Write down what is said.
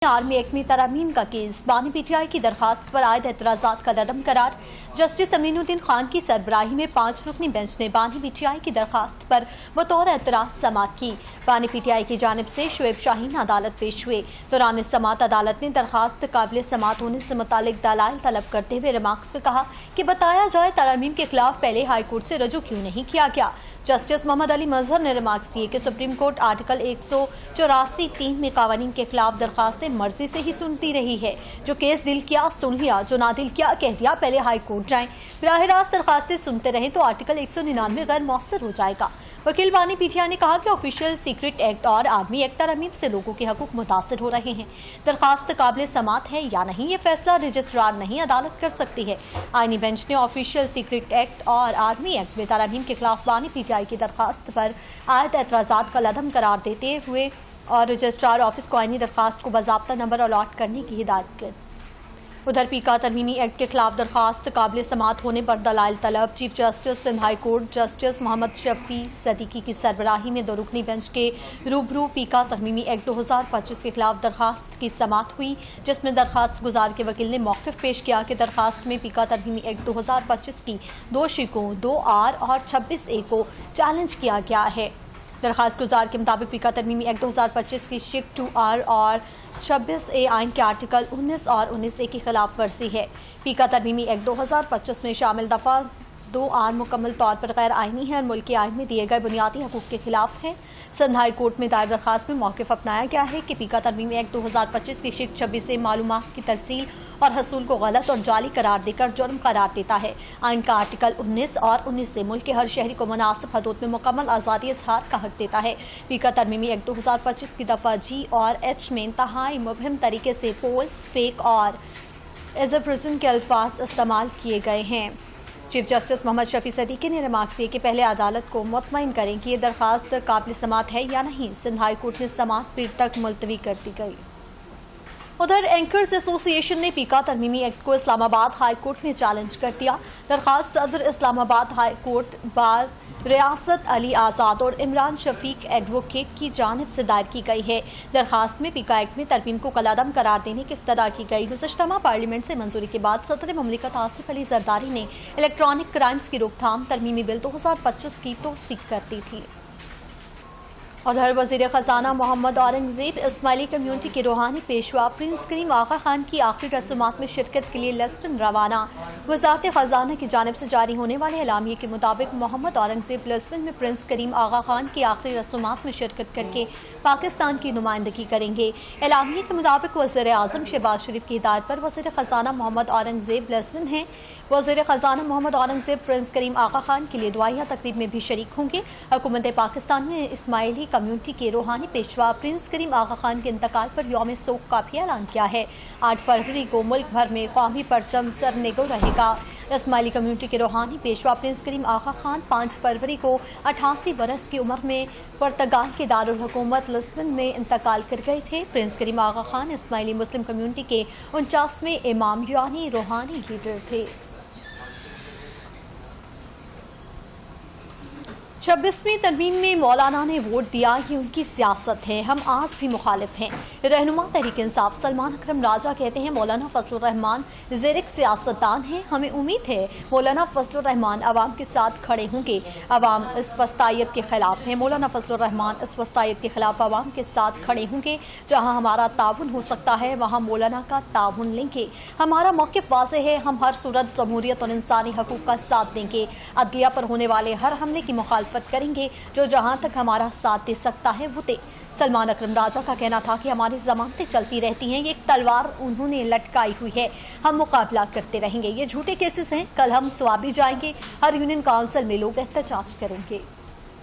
Army act में तरमीम का केस बानी पीटीआई की दरखास्त पर आयद एतराज़ात का अदम करार। जस्टिस अमीनुद्दीन खान की सरबराही में 5 रुकनी बेंच ने बानी पीटीआई की दरखास्त पर बतौर एतराज़ समाअत की। बानी पीटीआई की जानिब से शुएब शाहीन अदालत पेश हुए। दौरान समाअत अदालत ने दरखास्त काबिल समाअत होने से मुतालिक दलाइल तलब करते हुए रिमार्क्स में कहा कि बताया जाए तरमीम के खिलाफ पहले हाई कोर्ट से रजू क्यों नहीं किया गया। जस्टिस मोहम्मद अली मजहर ने रिमार्क्स दिए कि सुप्रीम कोर्ट आर्टिकल 184(3) में कानून के खिलाफ दरखास्तें मर्जी से ही सुनती रही है। जो केस दिल किया सुन लिया, जो ना दिल किया कह दिया, पहले हाई कोर्ट जाएं। बराह रास्त दरखास्तें सुनते रहें तो आर्टिकल 199 गैर मौसर हो जाएगा। वकील बानी पीटीआई ने कहा कि ऑफिशियल सीक्रेट एक्ट और आर्मी एक्ट तरमीम से लोगों के हकूक मुतासर हो रहे हैं। दरखास्त काबिल समाअत है या नहीं, ये फैसला रजिस्ट्रार नहीं अदालत कर सकती है। आईनी बेंच ने ऑफिशियल सीक्रेट एक्ट और आर्मी एक्ट में तरमीम के खिलाफ बानी पीटीआई की दरखास्त पर आयद एतराज़ात का लदम करार देते हुए और रजिस्ट्रार ऑफिस को आईनी दरखास्त को बाज़ाब्ता नंबर अलॉट करने की हिदायत की। उधर पीका तरमीमी एक्ट के खिलाफ दरखास्त काबिल समाअत होने पर दलाइल तलब। Chief justice Sindh high court justice Mohammad Shafi Siddiqui की सरबराही में 2 रुकनी बेंच के रूबरू पीका तरमीमी एक्ट 2025 के खिलाफ दरखास्त की समाअत हुई, जिसमें दरखास्त गुजार के वकील ने मौक़िफ़ पेश किया कि दरखास्त में पीका तरमीमी एक्ट 2025 की 2 शिकों 2R और 26A को चैलेंज किया गया है। दरखास्त गुजार के मुताबिक पीका तरमीमी एक्ट 2025 की शिक 2R और 26A आइन के आर्टिकल 19 और 19A की खिलाफ वर्जी है। पीका तरमीमी एक्ट 2025 में शामिल दफ़ा 2R मुकम्मल तौर पर गैर आइनी है और मुल्की आइन में दिए गए बुनियादी हकूक़ के खिलाफ है। सिंध हाई कोर्ट में दायर दरखास्त में मौक़िफ़ अपनाया गया है कि पीका तरमीमी एक्ट 2025 की शिक 26A मालूमात की तरसील और हसूल को गलत और जाली करार देकर जुर्म करार देता है। आइन का आर्टिकल 19 और 19 से मुल्क के हर शहरी को मुनासिब हदूद में मुकम्मल आज़ादी इज़हार का हक देता है। पीका तरमीमी एक्ट 2025 की दफ़ा G और H में इंतहाई मुबहिम तरीके से फोल्स, फेक और एज ए प्रिजन के अल्फाज इस्तेमाल किए गए हैं। चीफ जस्टिस मोहम्मद शफी सदीकी ने रिमार्क्स दिए कि पहले अदालत को मुतमईन करें कि ये दरखास्त काबिल समाअत है या नहीं। सिंध हाई कोर्ट ने समाअत पीर तक मुलतवी कर दी गई। उधर एंकर्स एसोसिएशन ने पीका तरमीमी एक्ट को इस्लामाबाद हाई कोर्ट में चैलेंज कर दिया। दरखास्त सदर इस्लामाबाद हाई कोर्ट बार रियासत अली आज़ाद और इमरान शफीक एडवोकेट की जानिब से दायर की गई है। दरखास्त में पीका एक्ट में तरमीम को कलअदम करार देने की इस्तदा की गई। गुज़श्ता माह पार्लियामेंट से मंजूरी के बाद सदर ममलिकत आसिफ अली जरदारी ने इलेक्ट्रॉनिक क्राइम्स की रोकथाम तरमीमी बिल 2025 की तौसीक कर दी थी। उधर वज़ीर ख़ज़ाना मोहम्मद औरंगज़ेब इस्माइली कम्यूनिटी के रूहानी पेशवा प्रिंस करीम आगा खान की आखिरी रसूमात में शिरकत के लिए लस्बन रवाना। वज़ारत ख़ज़ाना की जानिब से जारी होने वाले एलामिये के मुताबिक मोहम्मद औरंगज़ेब लस्बन में प्रिंस करीम आगा खान की आखिरी रसूमात में शिरकत करके पाकिस्तान की नुमाइंदगी करेंगे। एलामिये के मुताबिक वज़ीर आज़म शहबाज शरीफ की हिदायत पर वज़ीर ख़ज़ाना मोहम्मद औरंगज़ेब लस्बन हैं। वज़ीर ख़ज़ाना मोहम्मद औरंगज़ेब प्रिंस करीम आगा खान के लिए दुआया तकरीब में भी शरीक होंगे। हुकूमत पाकिस्तान में इस्माइली कम्यूनिटी के रूहानी पेशवा प्रिंस करीम आगा खान के इंतकाल पर यौम सोग का भी ऐलान किया है। 8 फरवरी को मुल्क भर में कौमी परचम सरनेगो रहेगा। इस्माइली कम्यूनिटी के रूहानी पेशवा प्रिंस करीम आगा खान 5 फरवरी को 88 बरस की उम्र में पुर्तगाल के दारुल हुकूमत लिस्बन में इंतकाल कर गए थे। प्रिंस करीम आगा खान इस्माइली मुस्लिम कम्यूनिटी के 49वें इमाम यानी रूहानी लीडर थे। 26वीं तरमीम में मौलाना ने वोट दिया, ये उनकी सियासत है, हम आज भी मुखालिफ हैं। रहनुमा तहरीक इंसाफ सलमान अकरम राजा कहते हैं मौलाना फजलुर रहमान ज़ेरिक सियासतदान हैं। हमें उम्मीद है मौलाना फजलुर रहमान अवाम के साथ खड़े होंगे। अवाम इस वस्तायत के खिलाफ है। मौलाना फजलुर रहमान इस वस्तायत के खिलाफ अवाम के साथ खड़े होंगे। जहाँ हमारा ताउन हो सकता है वहाँ मौलाना का ताउन लेंगे। हमारा मौक़िफ़ वाज़ेह है, हम हर सूरत जमहूरियत और इंसानी हकूक़ का साथ देंगे। अदलिया पर होने वाले हर हमले की मुखालफत करेंगे। जो जहां तक हमारा साथ दे सकता है वो दे। सलमान अकरम राजा का कहना था कि हमारी जमानतें चलती रहती हैं, ये एक तलवार उन्होंने लटकाई हुई है, हम मुकाबला करते रहेंगे। ये झूठे केसेस हैं, कल हम स्वाबी जाएंगे, हर यूनियन काउंसिल में लोग एहतजाज करेंगे।